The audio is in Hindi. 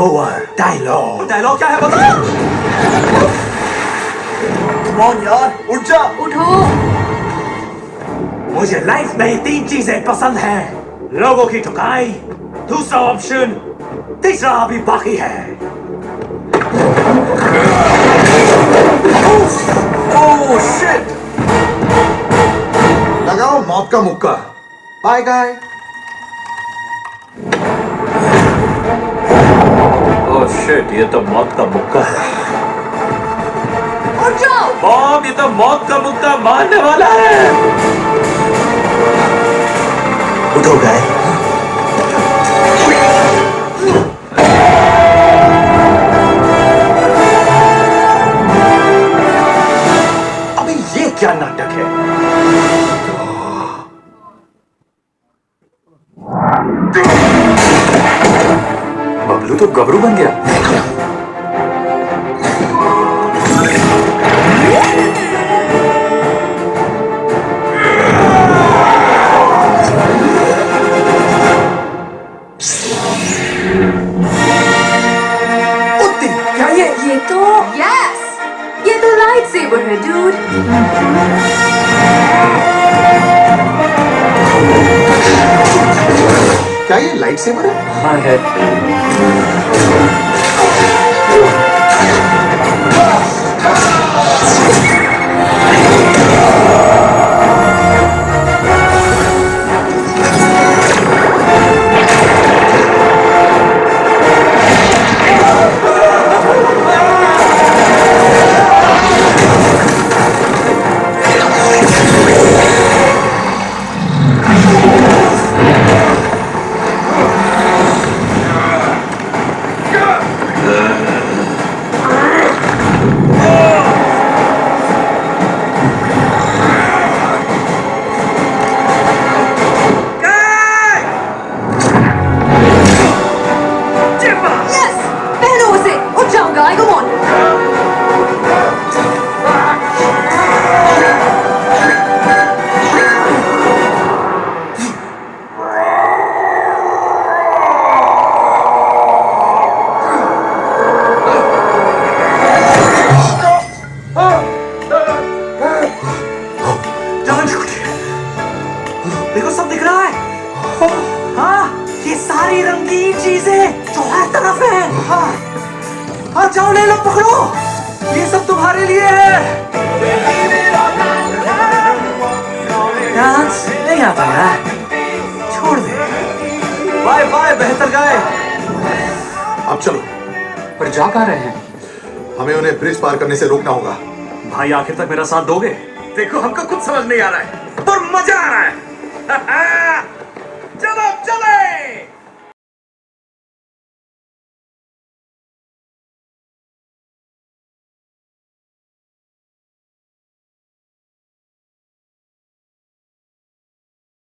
ओवर डायलॉग डायलॉग क्या है बता। कौन यार, उठ जा। उठो। मुझे लाइफ में 3 चीजें पसंद हैं, लोगों की ठुकाई, दूसरा ऑप्शन, तीसरा अभी बाकी है। Oh shit. लगाओ मौत का मुक्का। बाय गाय। ओह शिट, ये तो मौत का मुक्का है। उठ जाओ। मॉम, ये तो मौत का मुक्का मारने वाला है। उठो गाय। अबे ये क्या नाटक है। बबलू तो गबरू बन गया। क्या ये तो यस, ये तो लाइट सेबर है डूड। क्या ये लाइट सेबर है? हाँ है। यस, पहलो उसे। उठ जाओ गाय, कम ऑन। जान छूटी। देखो सब दिख रहा है। हाँ, ये सारी रंगीन चीजें जो हर तरफ है। हाँ, हाँ जाओ ले लो, पकड़ो, ये सब तुम्हारे लिए है। डांस नहीं आता यार, छोड़ दे। बाय बाय बेहतर गाय। अब चलो। पर जा कहाँ रहे हैं? हमें उन्हें ब्रिज पार करने से रोकना होगा। भाई आखिर तक मेरा साथ दोगे? देखो हमको कुछ समझ नहीं आ रहा है, पर मजा आ रहा है।